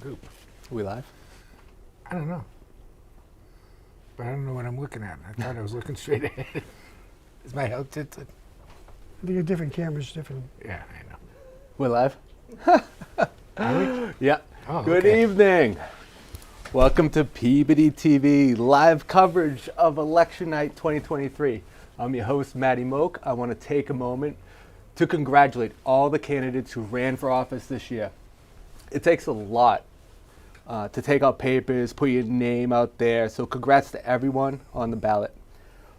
group. We live? I don't know. But I don't know what I'm looking at. I thought I was looking straight ahead. Is my head tilted? I think a different camera's different. Yeah, I know. We're live? Are we? Yeah. Oh, Good okay. evening. Welcome to Peabody TV, live coverage of Election Night 2023. I'm your host, Matty Moak. I want to take a moment to congratulate all the candidates who ran for office this year. It takes a lot to take out papers, put your name out there, so congrats to everyone on the ballot.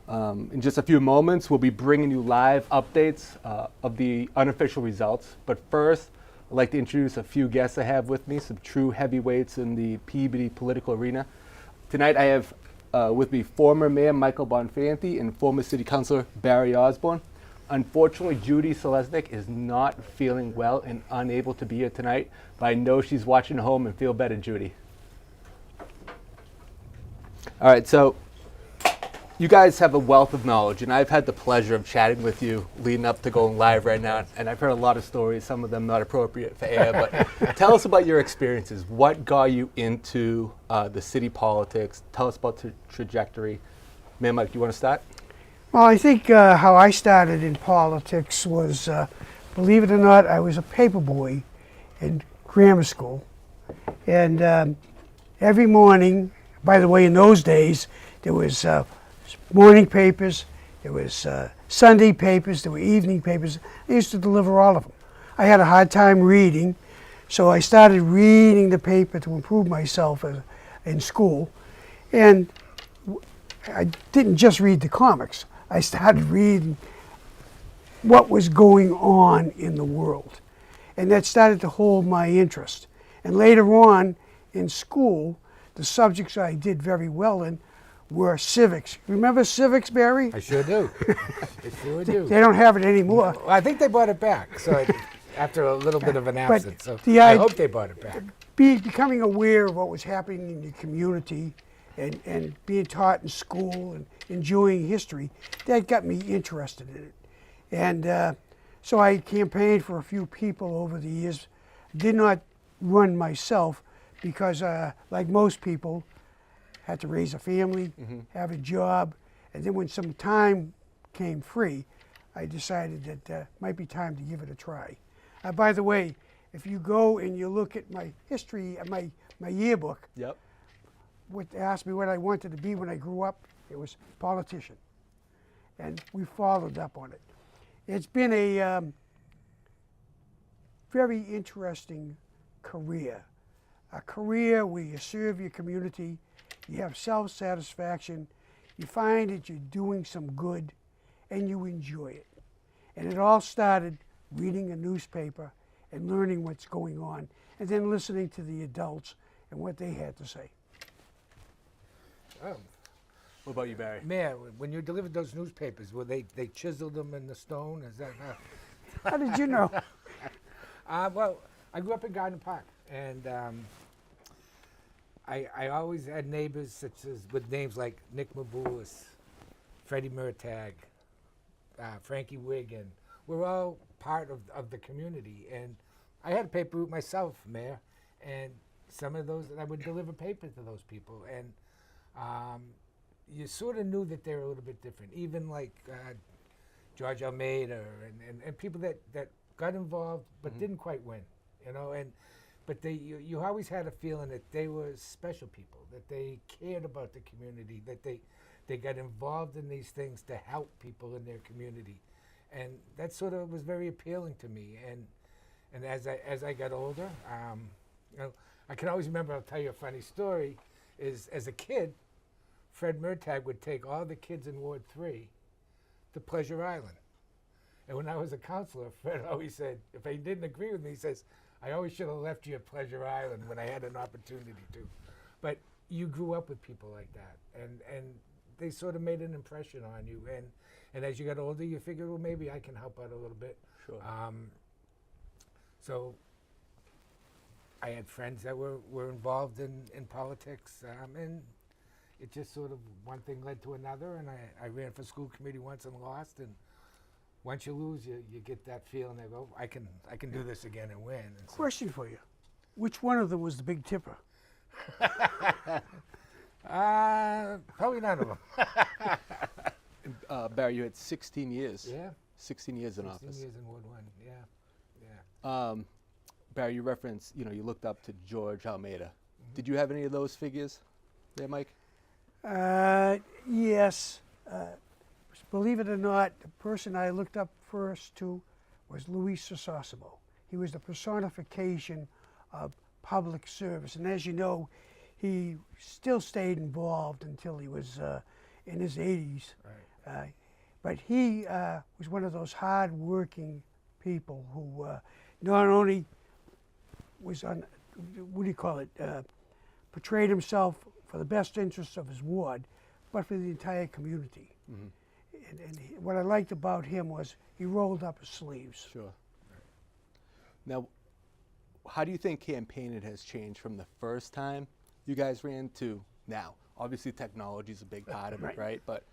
In just a few moments, we'll be bringing you live updates of the unofficial results. But first, I'd like to introduce a few guests I have with me, some true heavyweights in the Peabody political arena. Tonight I have with me former Mayor Michael Bonfanti and former City Councilor Barry Osborne. Unfortunately, Judy Selesnik is not feeling well and unable to be here tonight, but I know she's watching at home and feel better, Judy. All right, so you guys have a wealth of knowledge, and I've had the pleasure of chatting with you leading up to going live right now, and I've heard a lot of stories, some of them not appropriate for air, but tell us about your experiences. What got you into the city politics? Tell us about the trajectory. Man, Mike, do you want to start? Well, I think how I started in politics was, believe it or not, I was a paper boy in grammar school. And every morning, by the way, in those days, there was morning papers, there was Sunday papers, there were evening papers. I used to deliver all of them. I had a hard time reading, so I started reading the paper to improve myself in school. And I didn't just read the comics. I started reading what was going on in the world. And that started to hold my interest. And later on in school, the subjects I did very well in were civics. Remember civics, Barry? I sure do. I sure do. They don't have it anymore. Well, I think they bought it back. So after a little bit of an absence. So the I hope they bought it back. Becoming aware of what was happening in the community and being taught in school and enjoying history, that got me interested in it. And so I campaigned for a few people over the years. Did not run myself because, like most people, had to raise a family, have a job, and then when some time came free, I decided that might be time to give it a try. By the way, if you go and you look at my history, my yearbook, Yep. asked me what I wanted to be when I grew up, it was politician. And we followed up on it. It's been a very interesting career. A career where you serve your community, you have self-satisfaction, you find that you're doing some good, and you enjoy it. And it all started reading a newspaper and learning what's going on, and then listening to the adults and what they had to say. Oh, What about you, Barry? man, when you delivered those newspapers, were they chiseled them in the stone? Is that How did you know? Well, I grew up in Garden Park, and I always had neighbors such as with names like Nick Maboulis, Freddie Murtagh, Frankie Wiggin. We're all part of the community, and I had a paper route myself, Mayor, and some of those I would deliver paper to those people, and you sort of knew that they were a little bit different. Even like George Almeida and people that got involved but didn't quite win, you know. But you always had a feeling that they were special people, that they cared about the community, that they got involved in these things to help people in their community, and that sort of was very appealing to me. And as I got older, you know, I can always remember. I'll tell you a funny story. Is as a kid, Fred Murtagh would take all the kids in Ward 3 to Pleasure Island. And when I was a counselor, Fred always said, if he didn't agree with me, he says, I always should have left you at Pleasure Island when I had an opportunity to. But you grew up with people like that, and they sort of made an impression on you. And as you got older, you figured, well, maybe I can help out a little bit. Sure. So I had friends that were involved in politics, and it just sort of one thing led to another, and I ran for school committee once and lost, and once you lose, you get that feeling that, oh, I can do this again and win. And so, Question for you. Which one of them was the big tipper? Probably none of them. Barry, you had 16 years. Yeah. 16 years in 16 office. years in Ward 1, yeah. Barry, you referenced, you looked up to George Almeida. Did you have any of those figures there, Mike? Yes. Believe it or not, the person I looked up first to was Luis Sosimo. He was the personification of public service. And as you know, he still stayed involved until he was in his 80s. Right. But he was one of those hard-working people who not only was on, what do you call it, portrayed himself for the best interests of his ward, but for the entire community. Mm-hmm. What I liked about him was he rolled up his sleeves. Sure. Now, how do you think campaigning has changed from the first time you guys ran to now? Obviously, technology is a big part of it, right? But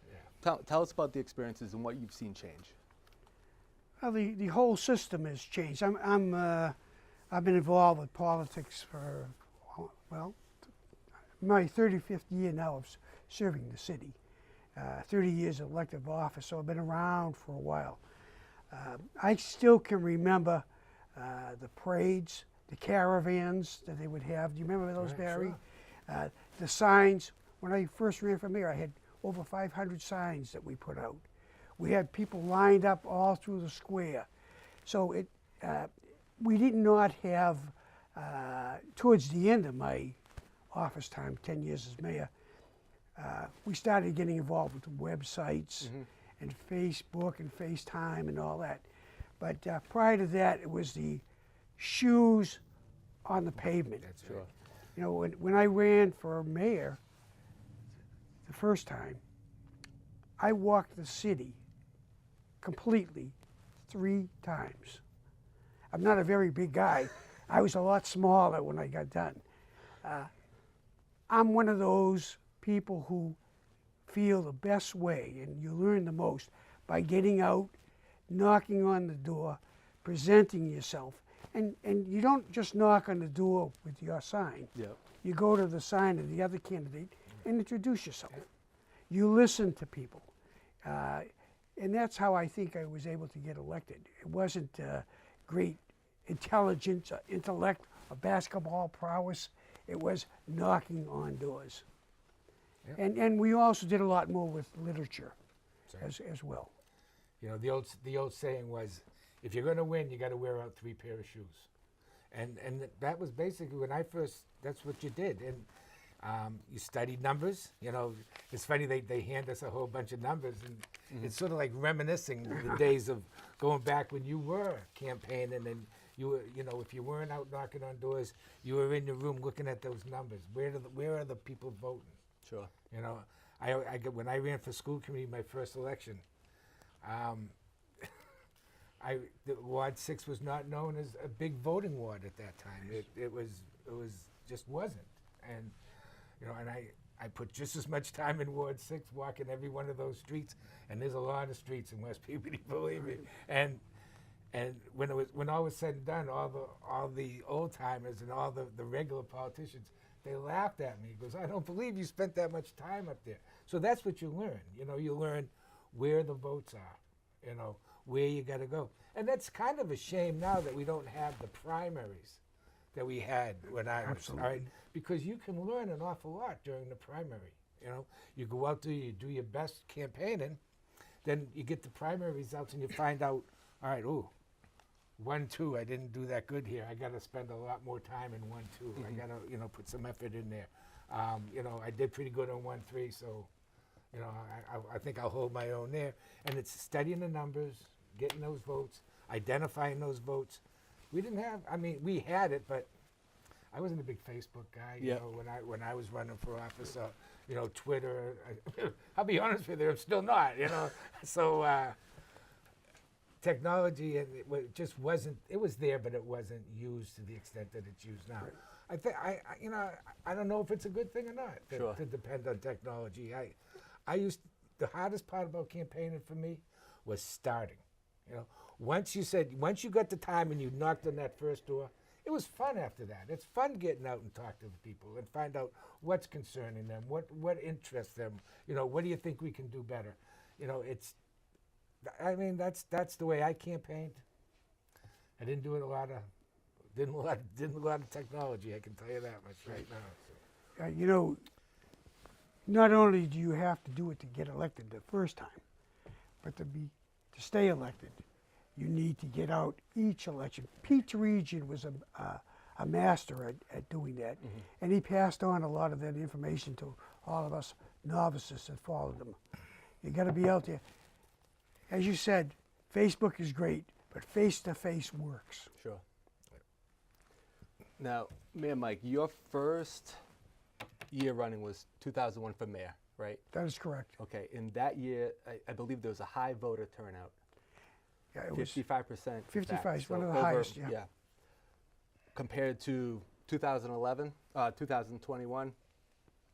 tell us about the experiences and what you've seen change. Well, the whole system has changed. I've been involved with politics for, well, my 35th year now of serving the city. 30 years of elective office, so I've been around for a while. I still can remember the parades, the caravans that they would have. Do you remember those, Right, Barry? sure. The signs. When I first ran for mayor, I had over 500 signs that we put out. We had people lined up all through the square. So we did not have, towards the end of my office time, 10 years as mayor, we started getting involved with websites and Facebook and FaceTime and all that. But prior to that, it was the shoes on the pavement. That's Sure. right. You know, when I ran for mayor the first time, I walked the city completely 3 times. I'm not a very big guy. I was a lot smaller when I got done. I'm one of those people who feel the best way, and you learn the most by getting out, knocking on the door, presenting yourself. And you don't just knock on the door with your sign. Yep. You go to the sign of the other candidate and introduce yourself. You listen to people. And that's how I think I was able to get elected. It wasn't great intelligence, or intellect, or basketball prowess. It was knocking on doors. Yep. And we also did a lot more with literature That's right. as well. You know, the old saying was, if you're going to win, you got to wear out 3 pair of shoes. And that was basically when I first, that's what you did. And you studied numbers. You know, it's funny, they hand us a whole bunch of numbers, and it's sort of like reminiscing the days of going back when you were campaigning, and you were, you know, if you weren't out knocking on doors, you were in your room looking at those numbers. Where are the people voting? Sure. You know, when I ran for school committee, my first election, the Ward 6 was not known as a big voting ward at that time. It was just wasn't. And you know, and I put just as much time in Ward 6 walking every one of those streets, and there's a lot of streets in West Peabody, believe me. And when all was said and done, all the old timers and all the regular politicians, they laughed at me because I don't believe you spent that much time up there. So that's what you learn. You know, you learn where the votes are, you know, where you got to go. And that's kind of a shame now that we don't have the primaries that we had when I was, all right? Because you can learn an awful lot during the primary. You know, you go out there, you do your best campaigning, then you get the primary results and you find out, all right, ooh, 1-2, I didn't do that good here. I got to spend a lot more time in 1-2. I got to, you know, put some effort in there. You know, I did pretty good on 1-3, so, you know, I think I'll hold my own there. And it's studying the numbers, getting those votes, identifying those votes. We didn't have, I mean, we had it, but I wasn't a big Facebook guy, you know, when I was running for office. You know, Twitter, I'll be honest with you, I'm still not, you know. So technology, and it just wasn't, it was there, but it wasn't used to the extent that it's used now. Right. I think, you know, I don't know if it's a good thing or not to depend on technology. The hardest part about campaigning for me was starting. You know, once you got the time and you knocked on that first door, it was fun after that. It's fun getting out and talk to the people and find out what's concerning them, what interests them. You know, what do you think we can do better? You know, I mean, that's the way I campaigned. I didn't do it didn't a lot of technology. I can tell you that much right now. So. You know, not only do you have to do it to get elected the first time, but to stay elected, you need to get out each election. Pete Region was a master at doing that, and he passed on a lot of that information to all of us novices that followed him. You got to be out there. As you said, Facebook is great, but face-to-face works. Sure. Now, Mayor Mike, your first year running was 2001 for mayor, right? That is correct. Okay, in that year, I believe there was a high voter turnout. Yeah, it was 55%. 55 is one of the over- highest, yeah. Compared to 2011, 2021,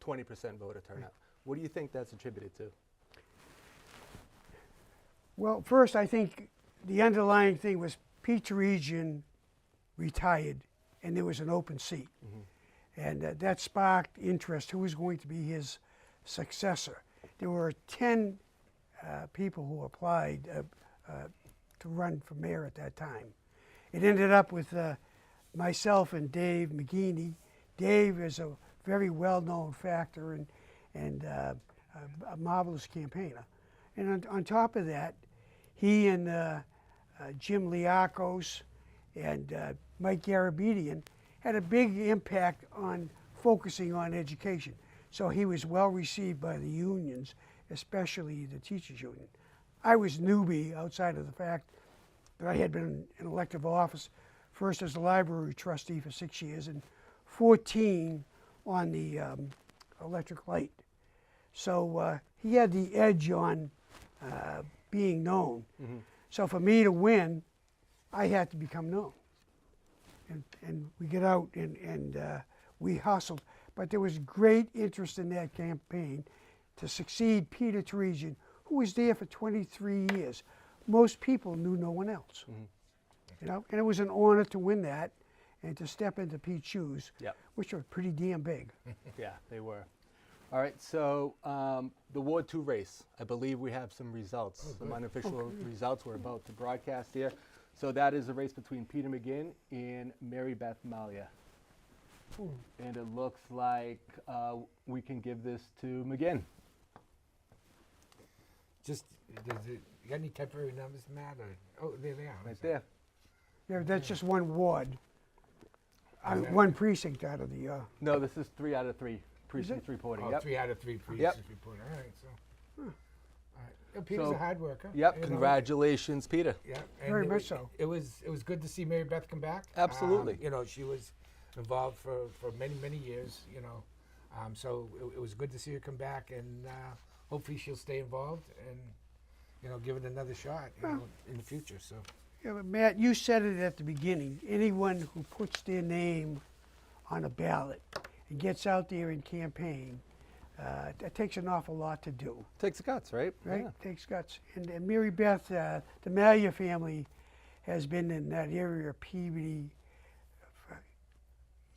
20% voter turnout. What do you think that's attributed to? Well, first, I think the underlying thing was Pete Region retired, and there was an open seat. And that sparked interest, who was going to be his successor. There were 10 people who applied to run for mayor at that time. It ended up with myself and Dave McGeaney. Dave is a very well-known factor and a marvelous campaigner. And on top of that, he and Jim Liakos and Mike Garabedian had a big impact on focusing on education. So he was well received by the unions, especially the teachers union. I was newbie outside of the fact that I had been in elective office, first as a library trustee for 6 years and 14 on the electric light. So he had the edge on being known. So for me to win, I had to become known. And we get out and we hustled. But there was great interest in that campaign to succeed Peter Teresian, who was there for 23 years. Most people knew no one else. You know, and it was an honor to win that and to step into Pete's shoes, which were pretty damn big. Yeah, they were. All right, so the Ward 2 race, I believe we have some results, some unofficial results we're about to broadcast here. So that is a race between Peter McGinn and Mary Beth Malia. And it looks like we can give this to McGinn. Just, you got any temporary numbers, Matt? Or, oh, there they are. Right there. Yeah, that's just one ward, one precinct out of the. No, this is 3 out of 3 precincts reporting. Oh, Yep. 3 out of 3 precincts reporting. All right, so. All right. Yeah, Peter's So- a hard worker. Yep, you know. congratulations, Peter. Yeah, Very it much was, so. It was good to see Mary Beth come back. Absolutely. You know, she was involved for many years. You know, so it was good to see her come back, and hopefully she'll stay involved and give it another shot. You know, in the future. So. Yeah, but Matt, you said it at the beginning. Anyone who puts their name on a ballot and gets out there and campaign, that takes an awful lot to do. Takes guts, right? Right? Yeah. Takes guts. And Mary Beth, the Malia family has been in that area of Peabody for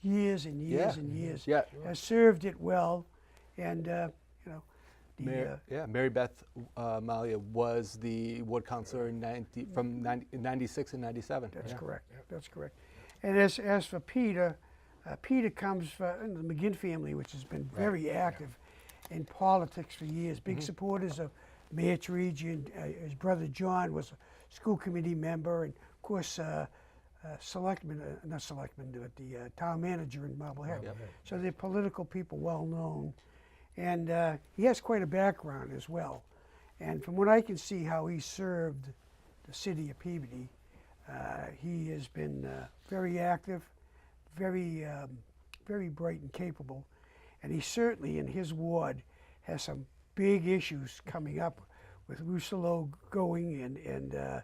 years and years and years. Yeah. Has served it well, and Mary Beth Malia was the ward councilor in 96 and 97. That's Yeah. correct. That's correct. And as for Peter, Peter comes from the McGinn family, which has been very active in politics for years. Big supporters of Mayor Teresian. His brother John was a school committee member, and of course, not selectman, but the town manager in Marblehead. So they're political people, well known, and he has quite a background as well. And from what I can see, how he served the city of Peabody, he has been very active, very bright and capable, and he certainly in his ward has some big issues coming up with Rousselot going and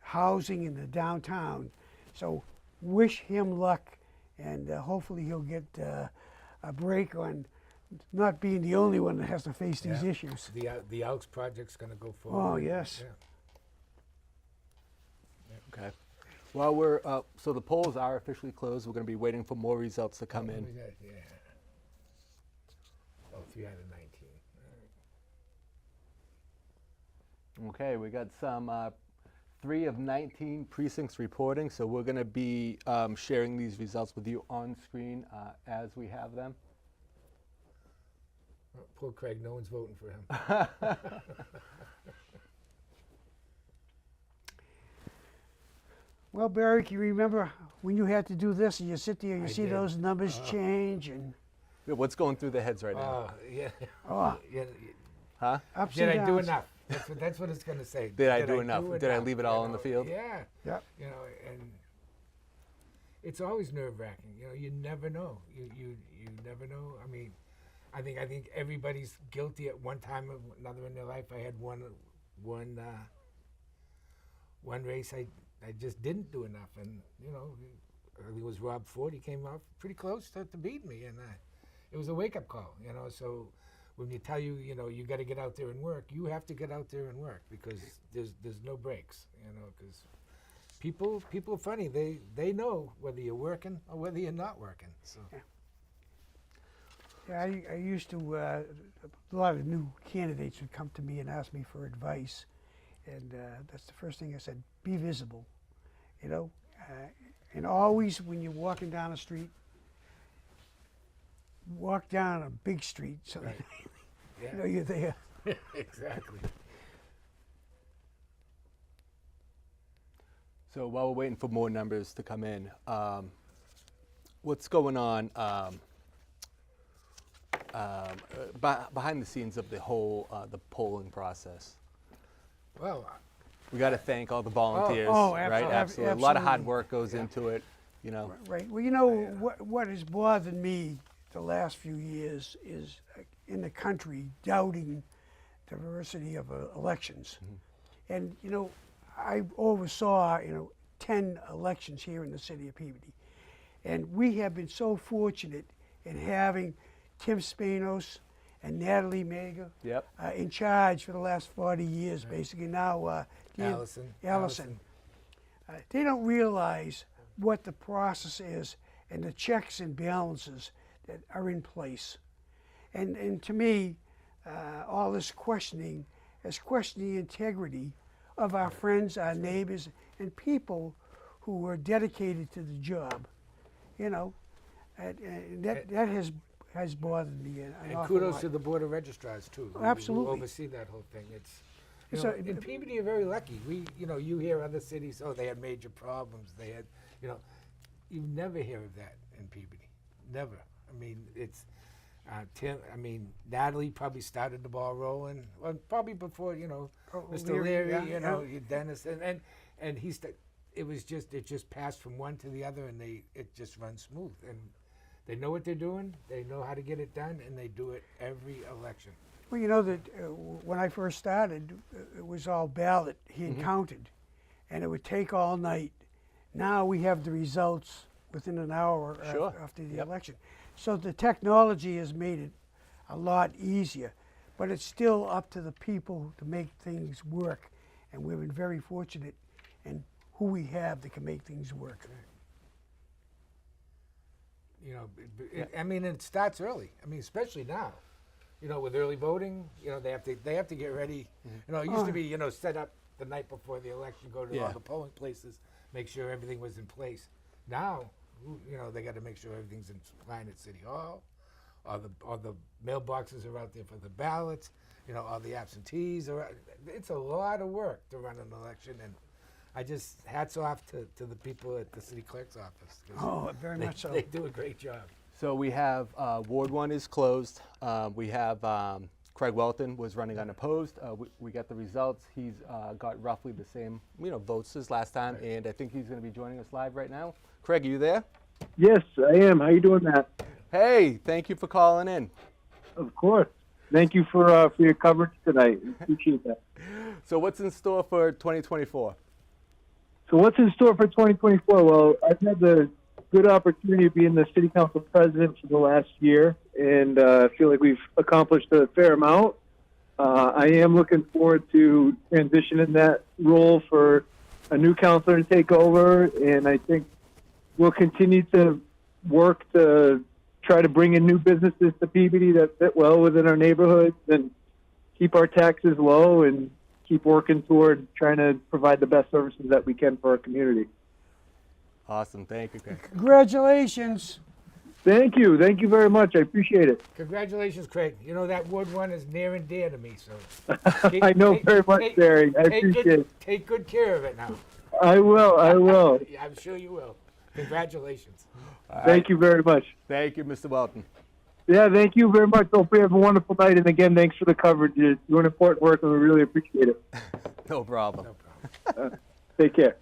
housing in the downtown. So wish him luck, and hopefully he'll get a break on not being the only one that has to face these issues. The Elks project's going to go forward. Oh yes. Yeah. Okay. Well, we're so the polls are officially closed. We're going to be waiting for more results to come in. Yeah. Oh, 3 out of 19. Okay, we got some 3 of 19 precincts reporting, so we're going to be sharing these results with you on screen as we have them. Oh, poor Craig, no one's voting for him. Well, Barry, can you remember when you had to do this and you sit there and you I see did. those numbers change and Yeah, what's going through their heads right now? Yeah. oh, Yeah. Huh? ups Did and I downs? do enough? That's what it's going to say. Did I do enough? Did I leave it all You on the know, field? Yeah. Yep. You know, and it's always nerve-wracking. You know, you never know. You never know. I mean, I think everybody's guilty at one time or another in their life. I had one race I just didn't do enough, and you know, I think it was Rob Ford. He came out pretty close to beat me, and it was a wake-up call. You know, so when you tell you know you got to get out there and work, you have to get out there and work because there's no breaks. You know, because people are funny. They know whether you're working or whether you're not working. So. Yeah, I used to, a lot of new candidates would come to me and ask me for advice. And that's the first thing I said, be visible, you know. And always when you're walking down the street, walk down a big street so Right. they know you're there. Exactly. So while we're waiting for more numbers to come in, what's going on behind the scenes of the whole the polling process? Well, We got to thank all the volunteers, Oh, right? Absolutely. A lot of hard work goes into it, you know. Right. Well, you know, what has bothered me the last few years is in the country doubting diversity of elections. And, you know, I oversaw, 10 elections here in the city of Peabody. And we have been so fortunate in having Tim Spanos and Natalie Mega Yep. in charge for the last 40 years, basically. Now, Allison. They don't realize what the process is and the checks and balances that are in place. And to me, all this questioning is questioning the integrity of our friends, our neighbors, and people who are dedicated to the job. You know, and that has bothered me an And awful kudos lot. to the Board of Registrars too. who Absolutely. oversee that whole thing. It's So, in Peabody you're very lucky. You hear other cities, oh, they had major problems. They had, you never hear of that in Peabody. Never. I mean, it's Tim. I mean, Natalie probably started the ball rolling. Well, probably before Mr. Leary. yeah. Dennis, and it just passed from one to the other, and it just runs smooth. And they know what they're doing. They know how to get it done, and they do it every election. Well, you know that when I first started, it was all ballot hand counted, and it would take all night. Now we have the results within an hour Sure. after the Yep. election. So the technology has made it a lot easier, but it's still up to the people to make things work, and we've been very fortunate in who we have that can make things work. I mean, it starts early. I mean, especially now. With early voting, they have to get ready. It used to be, set up the night before the election, go to all Yeah. the polling places, make sure everything was in place. Now, they got to make sure everything's in line at City Hall. All the mailboxes are out there for the ballots. All the absentees are. It's a lot of work to run an election, and I just hats off to the people at the city clerk's office. 'Cause Oh, very much so. They do a great job. So we have Ward 1 is closed. We have Craig Welton was running unopposed. We got the results. He's got roughly the same votes as last time, and I think he's going to be joining us live right now. Craig, are you there? Yes, I am. How you doing, Matt? Hey, thank you for calling in. Of course. Thank you for your coverage tonight. Appreciate that. So what's in store for 2024? So what's in store for 2024? Well, I've had the good opportunity of being the city council president for the last year, and I feel like we've accomplished a fair amount. I am looking forward to transitioning that role for a new counselor to take over, and I think we'll continue to work to try to bring in new businesses to Peabody that fit well within our neighborhoods and keep our taxes low and keep working toward trying to provide the best services that we can for our community. Awesome. Thank you, Craig. Congratulations. Thank you. Thank you very much. I appreciate it. Congratulations, Craig. You know that Wood one is near and dear to me, so. I know very much, Barry. I appreciate it. Take good care of it now. I will. I will. Yeah, I'm sure you will. Congratulations. Thank you very much. Thank you, Mr. Welton. Yeah, thank you very much. Hope you have a wonderful night. And again, thanks for the coverage. You're doing important work, and we really appreciate it. No problem. No problem. Take care.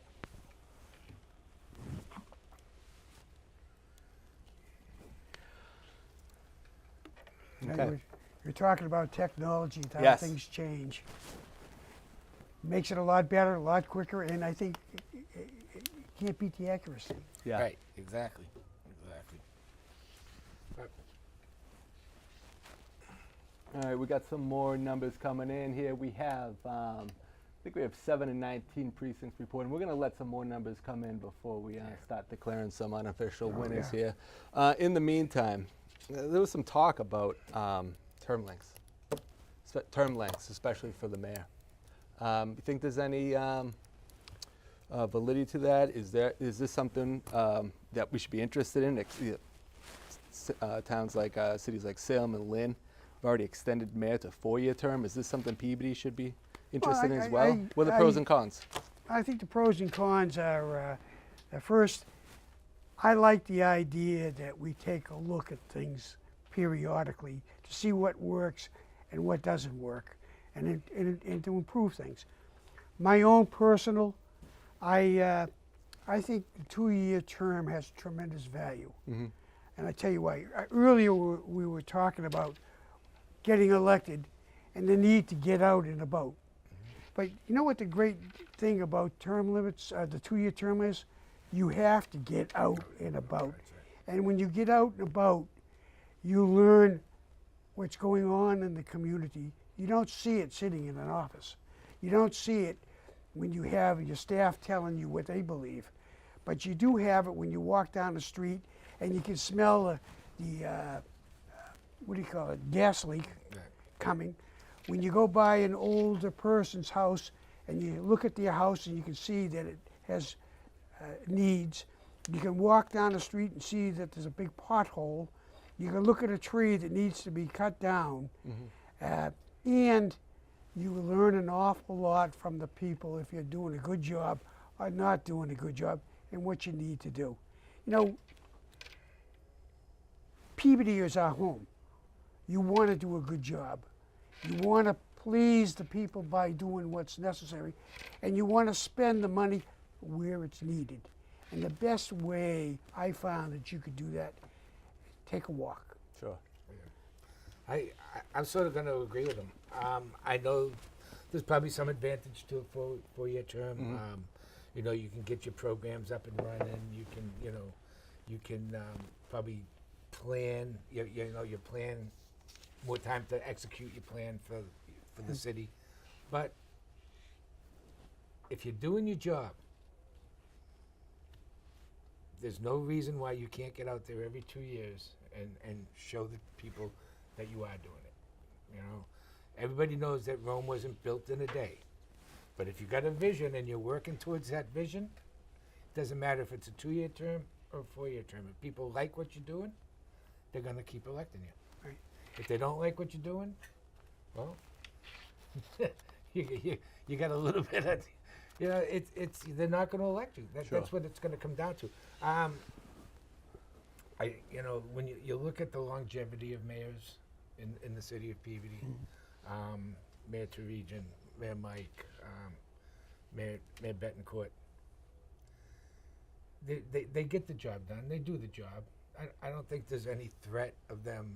Okay. You're talking about technology, how Yes. things change. Makes it a lot better, a lot quicker, and I think it can't beat the accuracy. Yeah. Right, exactly. Exactly. All right, we got some more numbers coming in here. We have, I think we have 7 and 19 precincts reporting. We're going to let some more numbers come in before we start declaring some unofficial winners here. In the meantime, there was some talk about term lengths, especially for the mayor. You think there's any validity to that? Is this something that we should be interested in? Towns like cities like Salem and Lynn have already extended mayor to 4-year term. Is this something Peabody should be interested in as well? What are the pros and cons? I think the pros and cons are, first, I like the idea that we take a look at things periodically to see what works and what doesn't work, and to improve things. My own personal, I think the 2-year term has tremendous value. Mm-hmm. And I tell you why. Earlier we were talking about getting elected and the need to get out and about. But you know what the great thing about term limits, the 2-year term is? You have to get out and about. And when you get out and about, you learn what's going on in the community. You don't see it sitting in an office. You don't see it when you have your staff telling you what they believe. But you do have it when you walk down the street and you can smell the what do you call it, gas leak coming. When you go by an older person's house and you look at their house and you can see that it has needs. You can walk down the street and see that there's a big pothole. You can look at a tree that needs to be cut down. Mm-hmm. And you learn an awful lot from the people if you're doing a good job or not doing a good job and what you need to do. You know, Peabody is our home. You want to do a good job. You want to please the people by doing what's necessary, and you want to spend the money where it's needed. And the best way I found that you could do that, take a walk. Sure. I'm sort of going to agree with him. I know there's probably some advantage to a 4-year term. Mm-hmm. You know, you can get your programs up and running. You can probably plan. You plan more time to execute your plan for the city. But if you're doing your job, there's no reason why you can't get out there every 2 years and show the people that you are doing it. You know, everybody knows that Rome wasn't built in a day. But if you got a vision and you're working towards that vision, it doesn't matter if it's a 2-year term or a 4-year term. If people like what you're doing, they're going to keep electing you. Right. If they don't like what you're doing, well, you got a little bit of, you know, it's they're not going to elect you. Sure. That's what it's going to come down to. When you look at the longevity of mayors in the city of Peabody, Mayor Turigian, Mayor Mike, Mayor Betancourt, they get the job done. They do the job. I don't think there's any threat of them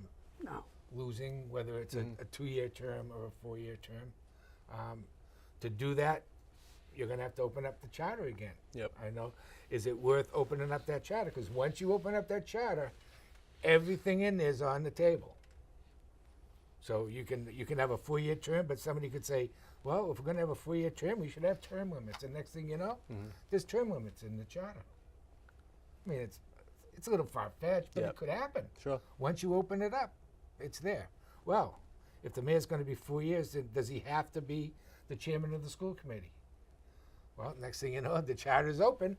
losing, whether it's a 2-year term or a 4-year term. To do that, you're going to have to open up the charter again. Yep. I know. Is it worth opening up that charter? Because once you open up that charter, everything in there is on the table. So you can have a 4-year term, but somebody could say, Well, if we're going to have a 4-year term, we should have term limits. And next thing you know, there's term limits in the charter. I mean, it's a little far-fetched, but Yep. it could happen. Sure. Once you open it up, it's there. Well, if the mayor's going to be 4 years, then does he have to be the chairman of the school committee? Well, next thing you know, the charter's open.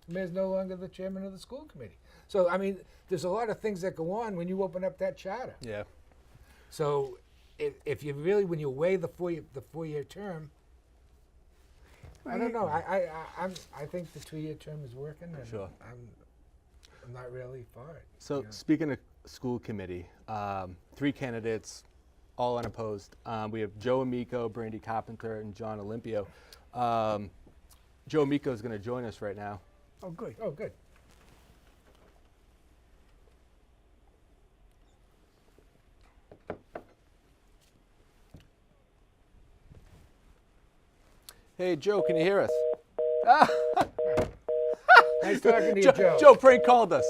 The mayor's no longer the chairman of the school committee. So, I mean, there's a lot of things that go on when you open up that charter. Yeah. So, if you really, when you weigh the 4-year term, I don't know. I think the 2-year term is working, and Sure. I'm not really for it. So Yeah. speaking of school committee, 3 candidates, all unopposed. We have Joe Amico, Brandy Carpenter, and John Olympio. Joe Amico is going to join us right now. Oh, good. Oh, good. Hey, Joe, can you hear us? Nice talking to you, Joe. Joe prank called us.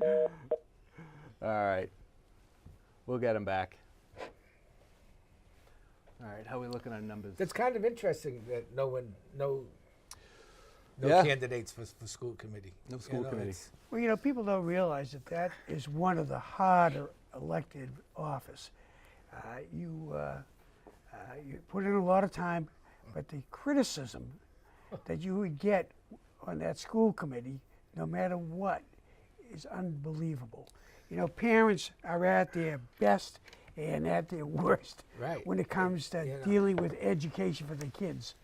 All right. We'll get him back. All right, how are we looking on numbers? That's kind of interesting that no Yeah. candidates for school committee. No school committee. it's- Well, you know, people don't realize that that is one of the harder elected office. You put in a lot of time, but the criticism that you would get on that school committee, no matter what, is unbelievable. You know, parents are at their best and at their worst Right. when it comes to You know. dealing with education for their kids.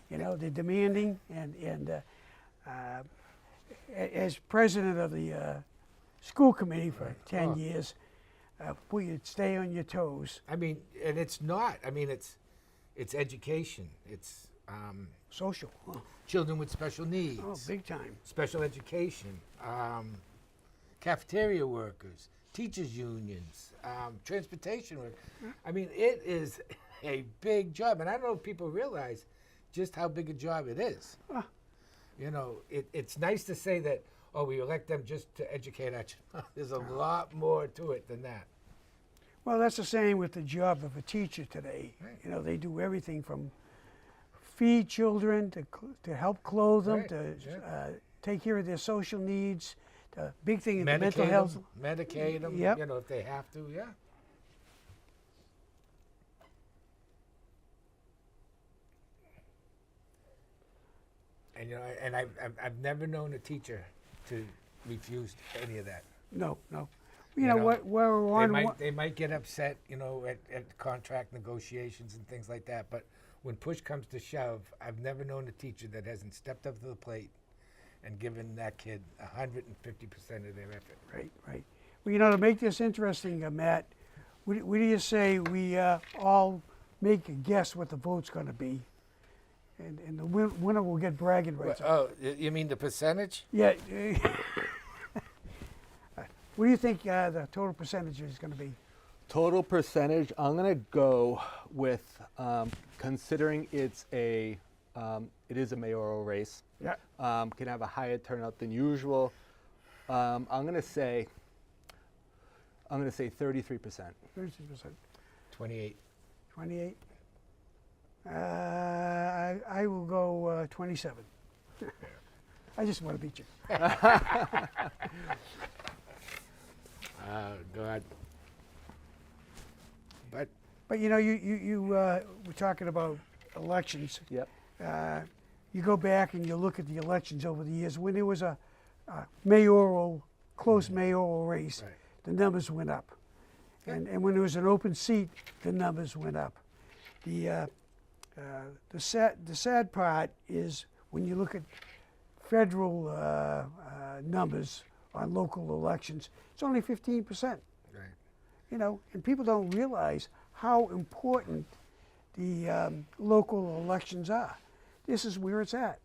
You know, they're demanding, and as president of the school committee for 10 Oh. years, we stay on your toes. I mean, and it's not. I mean, it's education. It's Social. Oh, children with special needs. oh, big time. Special education, cafeteria workers, teachers unions, transportation workers. I mean, it is a big job, and I don't know if people realize just how big a job it is. Ah. You know, it's nice to say that, oh, we elect them just to educate our children. There's a lot more to it than that. Well, that's the same with the job of a teacher today. Right. You know, they do everything from feed children to help clothe them, Right, to yeah. take care of their social needs. The big thing in the mental Medicate health. them, medicate them, Yep. you know, if they have to, yeah. And you know, and I've never known a teacher to refuse any of that. No, no. You You know know, what? We're on. They might get upset, you know, at contract negotiations and things like that. But when push comes to shove, I've never known a teacher that hasn't stepped up to the plate and given that kid 150% of their effort. Right, right. Well, you know, to make this interesting, Matt, what do you say we all make a guess what the vote's going to be, and the winner will get bragging rights. Oh, you mean the percentage? Yeah. What do you think the total percentage is going to be? Total percentage, I'm going to go with, considering it is a mayoral race, Yeah. can have a higher turnout than usual. I'm going to say 33%. 33%. 28. 28. I will go 27. I just want to beat you. God. But you know, you were talking about elections. Yep. You go back and you look at the elections over the years. When there was a mayoral, close mayoral race, Right. the numbers went up. And when there was an open seat, the numbers went up. The sad part is when you look at federal numbers on local elections, it's only 15%. Right. You know, and people don't realize how important the local elections are. This is where it's at.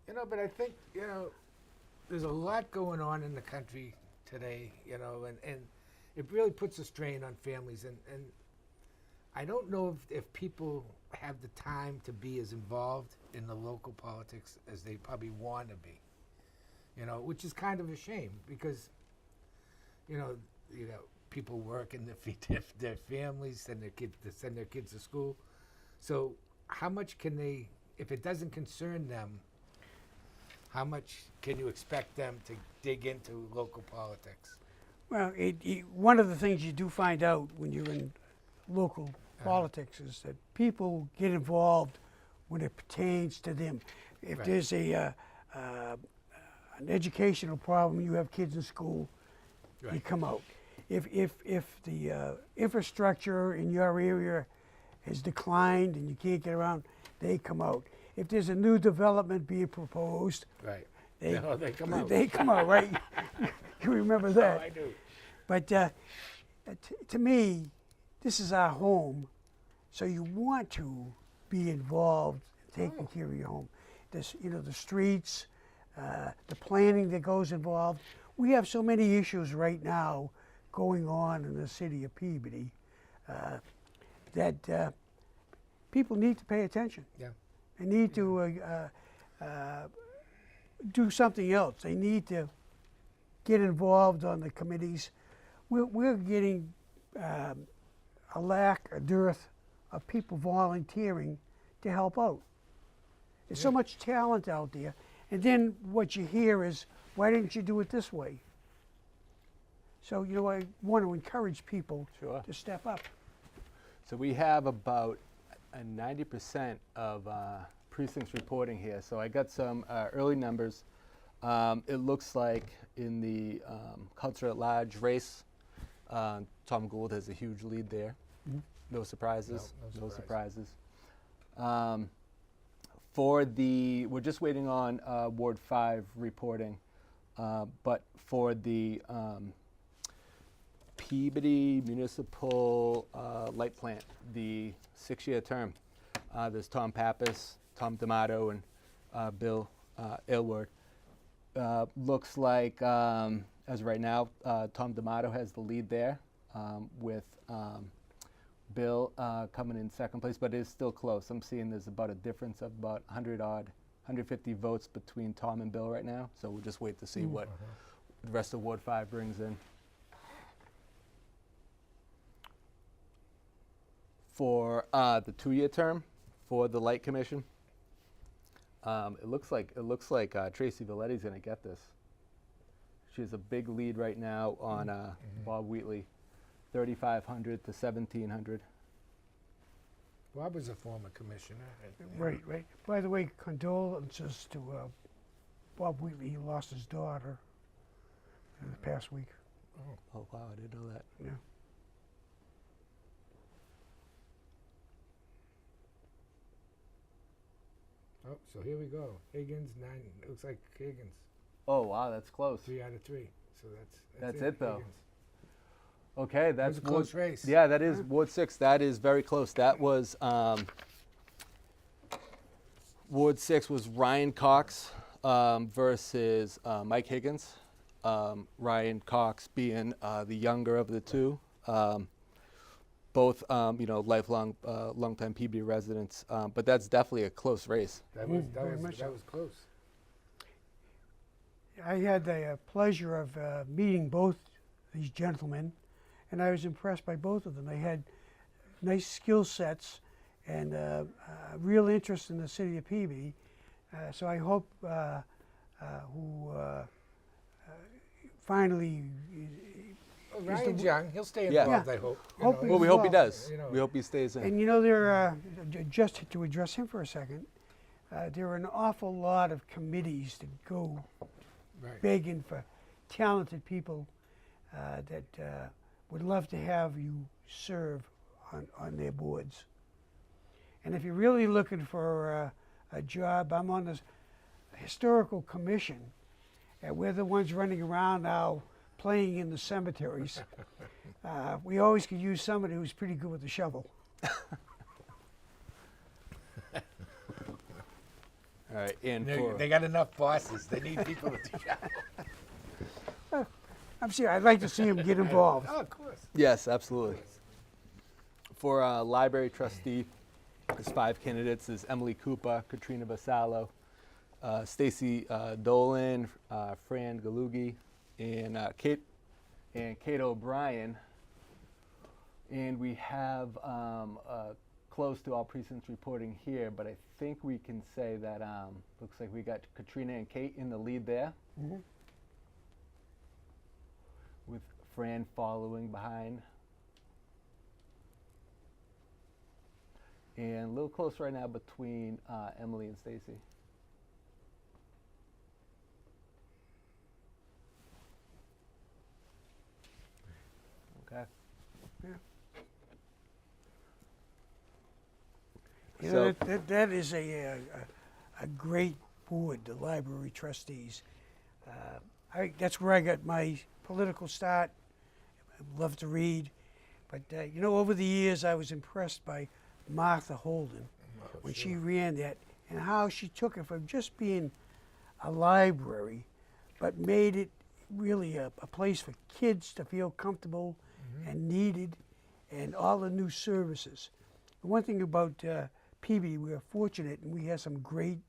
You know, but I think, you know, there's a lot going on in the country today, you know, and it really puts a strain on families. And I don't know if people have the time to be as involved in the local politics as they probably want to be, you know, which is kind of a shame because, you know, people work and they feed their families, send their kids to school. So how much can they, if it doesn't concern them, how much can you expect them to dig into local politics? Well, one of the things you do find out when you're in local politics is that people get involved when it pertains to them. If Right. there's an educational problem, you have kids in school, they Right. come out. If the infrastructure in your area has declined and you can't get around, they come out. If there's a new development being proposed, Right. they They come out. They come out, right? You remember Oh, that? I do. But to me, this is our home, so you want to be involved in taking care of your home. This, the streets, the planning that goes involved. We have so many issues right now going on in the city of Peabody that people need to pay attention. Yeah. They need to do something else. They need to get involved on the committees. We're getting a dearth of people volunteering to help out. There's so much talent out there. And then what you hear is, why didn't you do it this way? So, I want to encourage people Sure. to step up. So we have about 90% of precincts reporting here. So I got some early numbers. It looks like in the culture at large race, Tom Gould has a huge lead there. Mhm. No surprises. No surprises. We're just waiting on Ward 5 reporting, but for the Peabody Municipal Light Plant, the 6-year term, there's Tom Pappas, Tom D'Amato, and Bill Aylward. Looks like, as of right now, Tom D'Amato has the lead there, with Bill coming in second place, but it is still close. I'm seeing there's about a difference of about 150 votes between Tom and Bill right now. So we'll just wait to see what the rest of Ward 5 brings in. For the 2-year term for the Light Commission, it looks like Tracy Valletti's going to get this. She has a big lead right now on Bob Wheatley, 3,500 to 1,700. Bob was a former commissioner. Right. By the way, condolences to Bob Wheatley. He lost his daughter in the past week. Oh wow, I didn't know that. Yeah. Oh, so here we go. Higgins, 9. It looks like Higgins, Oh wow, that's close. 3 out of 3. So That's it, though. Higgins. Okay, That was that's a close race. Yeah, that is Ward 6. That is very close. That was Ward 6 was Ryan Cox versus Mike Higgins. Ryan Cox being the younger of the two. Both lifelong, longtime Peabody residents. But that's definitely a close race. That very much so. was close. I had the pleasure of meeting both these gentlemen, and I was impressed by both of them. They had nice skill sets and real interest in the city of Peabody. So I hope who finally Ryan's young. He'll stay Yeah. involved, Yeah. I hope. Hopefully Well, we as hope he well. does. You know. We hope he stays in. And there, just to address him for a second, there are an awful lot of committees that go Right. begging for talented people that would love to have you serve on their boards. And if you're really looking for a job, I'm on the historical commission, and we're the ones running around now playing in the cemeteries. We always could use somebody who's pretty good with the shovel. All right, and for They got enough bosses. They need people to do that. I'm serious. I'd like to see him get involved. Oh, of course. yes, absolutely. For library trustee, there's 5 candidates. There's Emily Cooper, Katrina Vassallo, Stacy Dolan, Fran Galugi, and Kate O'Brien And we have close to all precincts reporting here, but I think we can say that looks like we got Katrina and Kate in the lead there, with Fran following behind. And a little close right now between Emily and Stacy. Okay. Yeah. You So- know, that is a great board, the library trustees. That's where I got my political start. I love to read. But, you know, over the years I was impressed by Martha Holden when she ran that and how she took it from just being a library but made it really a place for kids to feel comfortable and needed, and all the new services. The one thing about Peabody, we are fortunate and we have some great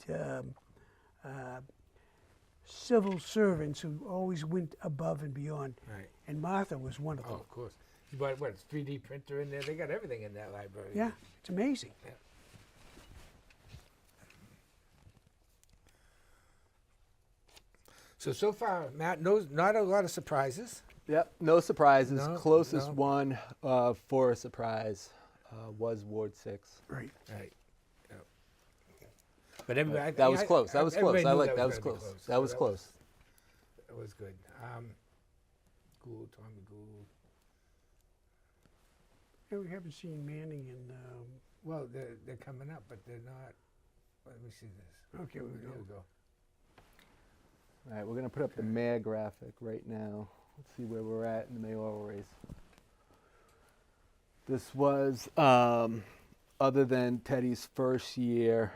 civil servants who always went above and beyond. Right. And Martha was one of Oh, them. of course. You bought what? 3D printer in there. They got everything in that library. Yeah, it's amazing. Yeah. So far, Matt, not a lot of surprises. Yep, no surprises. No, Closest no. one for a surprise was Ward 6. Right. Right. Yep. But everybody, That was close. That was close. everybody I knew like that. Was gonna be close. So That was close. That was good. Gould, Tommy Gould. Yeah, we haven't seen Manning in. Well, they're coming up, but they're not. Let me see this. Okay, Here we we go. go. All right, we're going to put up the mayor graphic right now. Let's see where we're at in the mayoral race. This was, other than Teddy's first year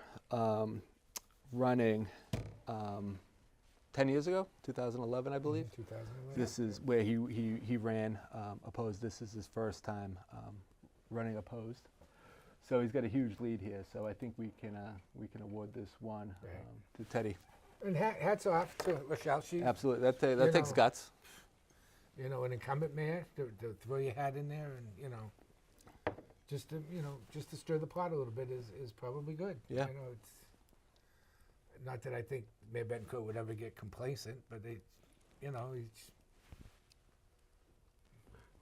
running 10 years ago, 2011, I believe. 2011. This is where he ran opposed. This is his first time running opposed. So he's got a huge lead here. So I think we can award this one Right. to Teddy. And hats off to Rochelle. She, Absolutely, that You takes know, guts. you know, an incumbent mayor to throw your hat in there, and you know, just to stir the pot a little bit is probably good. Yeah. You know, it's not that I think Mayor Betancourt would ever get complacent, but they, you know, he's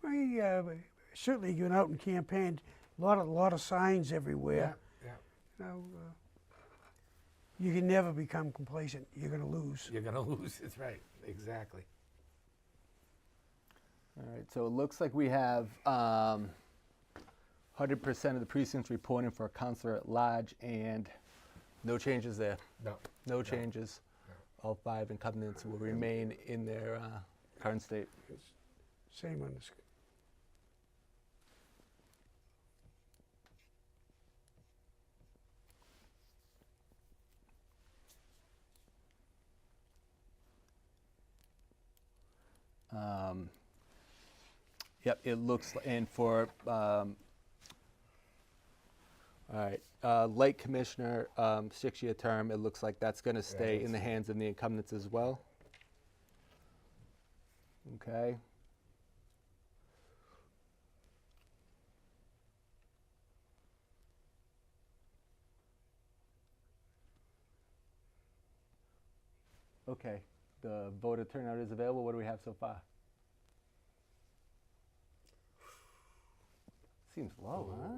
Well, he certainly went out and campaigned. A lot of signs everywhere. yeah. You know, you can never become complacent. You're going to lose. You're gonna lose. That's right. Exactly. All right, so it looks like we have 100% of the precincts reporting for a counselor at large, and no changes there. No. No changes. No. All 5 incumbents will remain in their current state. Same on this. Yep, it looks, and for, all right, Light Commissioner, 6-year term, it looks like that's going to stay in the hands of the incumbents as well. Okay. Okay, the voter turnout is available. What do we have so far? Seems low, huh?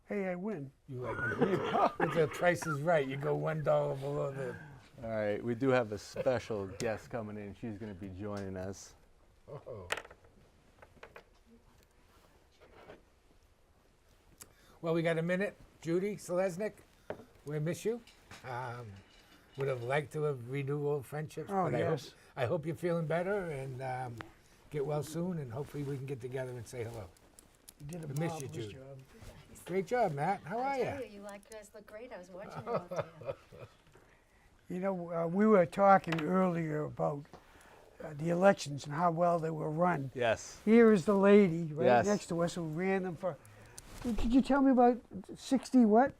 Hey, I win. You like if the price is right, you go $1 below the. All right, we do have a special guest coming in. She's going to be joining us. Oh. Well, we got a minute. Judy Selesnik, we miss you. Would have liked to have renewed old friendships. Oh, but yes. I hope you're feeling better and get well soon, and hopefully we can get together and say hello. You did a We miss you, marvelous Jude. job. Great job, Matt. How are I you? tell you, you guys look great. I was watching you all day. You know, we were talking earlier about the elections and how well they were run. Yes. Here is the lady right Yes. next to us who ran them for. Could you tell me about 60 what?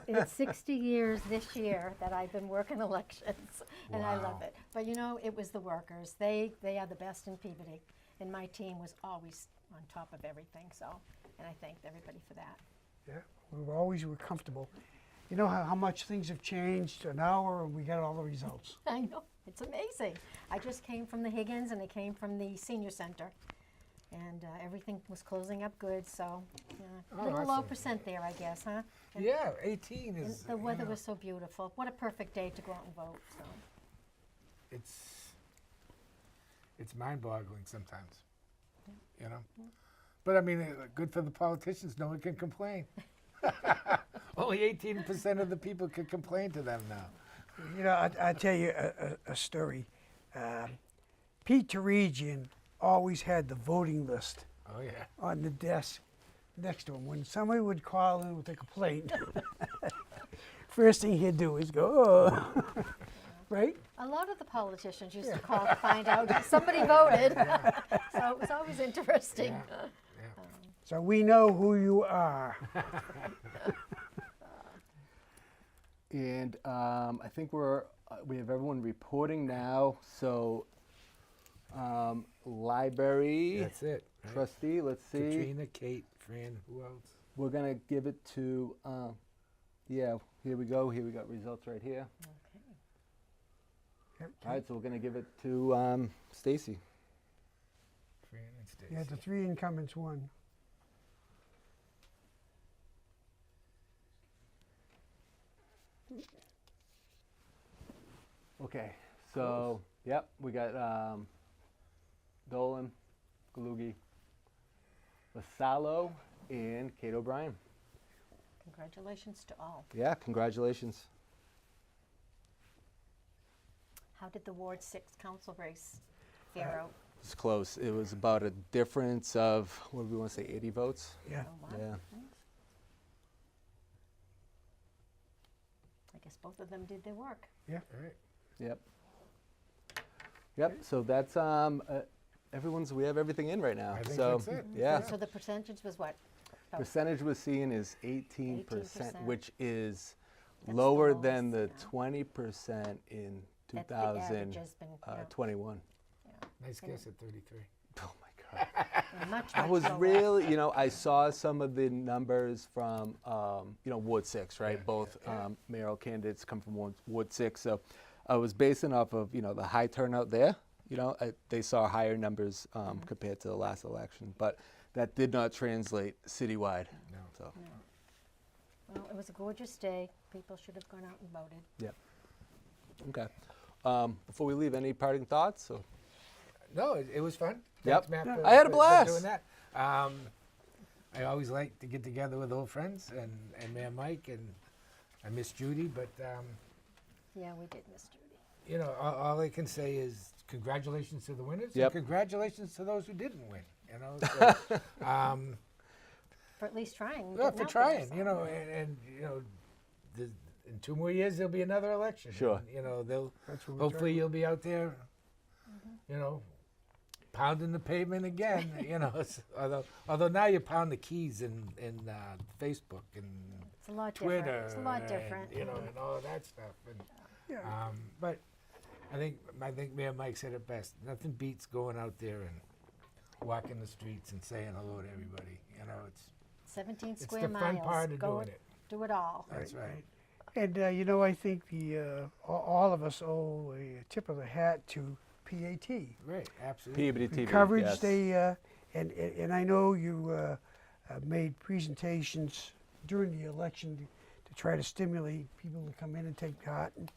It's 60 years this year that I've been working elections, and I love Wow. it. But you know, it was the workers. They are the best in Peabody. and my team was always on top of everything, so, and I thanked everybody for that. Yeah, we were comfortable. You know how much things have changed an hour and we got all the results. I know, it's amazing. I just came from the Higgins and I came from the senior center. And everything was closing up good, so a Oh, little low awesome. percent there, I guess, huh? And, Yeah, 18 and is. the you weather know, was so beautiful. What a perfect day to go out and vote, so. It's mind-boggling sometimes. You know, but I mean, good for the politicians. No one can complain. Only 18% of the people can complain to them now. You know, I'll tell you a story. Pete Teregian always had the voting list Oh yeah. on the desk next to him. When somebody would call in with a complaint, first thing he'd do is go, oh, right? A lot of the politicians used to call to find out if somebody voted, so it was always interesting. Yeah. So we know who you are. And I think we have everyone reporting now. So library That's it. Right? trustee, let's see. Katrina, Kate, Fran, who else? We're gonna give it to, yeah, here we go. Here we got results right here. Okay. All right, so we're gonna give it to Stacy. Fran and Stacy. Yeah, the three incumbents won. Okay, so yep, we got Dolan, Galugi, Lasalo, and Kate O'Brien. Congratulations to all. Yeah, congratulations. How did the Ward 6 council race fare out? It's close. It was about a difference of, what do we want to say, 80 votes? Yeah. Oh, wow. Yeah. Nice. I guess both of them did their work. All right. Yep. Yep. So that's we have everything in right now. I think so that's it. yeah, So the percentage was what? About percentage we're seeing is 18%, 18%. which is That's lower the than the lowest, 20% in That the average has been, 2021. Nice guess at 33. Oh my God. yeah, much, I much was lower. really, I saw some of the numbers from, Ward 6, right? Yeah, Both mayoral candidates come from Ward 6. So I was basing off of, the high turnout there. They saw higher numbers compared to the last election. But that did not translate citywide. No. So, Well, it was a gorgeous day. People should have gone out and voted. yeah. Okay. Before we leave, any parting thoughts? Or? No, it was fun. Yep. Thanks, Matt, Yeah. for- I had a for blast. doing that. I always like to get together with old friends and Mayor Mike, and I miss Judy, but Yeah, we did miss Judy. all I can say is congratulations to the winners Yep. and congratulations to those who didn't win. So, For at least trying. yeah, getting for out there, trying. so. In 2 more years there'll be another election. Sure. And, they'll That's what we're hopefully trying. you'll be out there, pounding the pavement again. Although now you pound the keys in Facebook and It's a lot Twitter, different. It's a lot and, different. and all that stuff. And, Yeah. but I think Mayor Mike said it best. Nothing beats going out there and walking the streets and saying hello to everybody. It's 17 it's square the miles. fun part of Go doing it. Do it all. That's right. And I think all of us owe a tip of the hat to PAT. Right. Absolutely. Peabody The TV. coverage yes. they and I know you made presentations during the election to try to stimulate people to come in and take part. And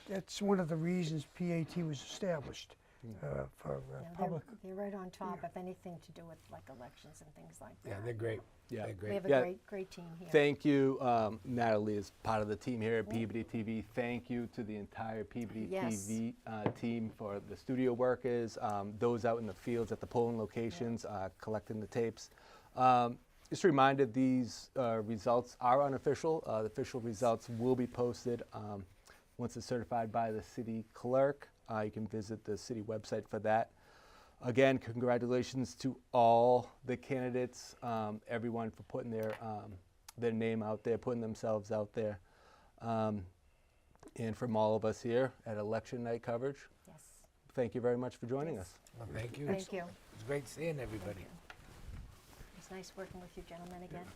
that's one of the reasons PAT was established for Yeah, public. they're right on top of anything to do with like elections and things like that. Yeah, they're great. Yeah. They're We great. have a Yeah. great team here. Thank you, Natalie, is part of the team here at Peabody TV. Thank you to the entire Peabody Yes. TV team for the studio workers, those out in the fields at the polling locations, collecting the tapes. Just a reminder, these results are unofficial. The official results will be posted once it's certified by the city clerk. You can visit the city website for that. Again, congratulations to all the candidates, everyone for putting their name out there, putting themselves out there. And from all of us here at Election Night Coverage, Yes. thank you very much for joining us. Well, thank you. Thank you. was great seeing everybody. It was nice working with you gentlemen again.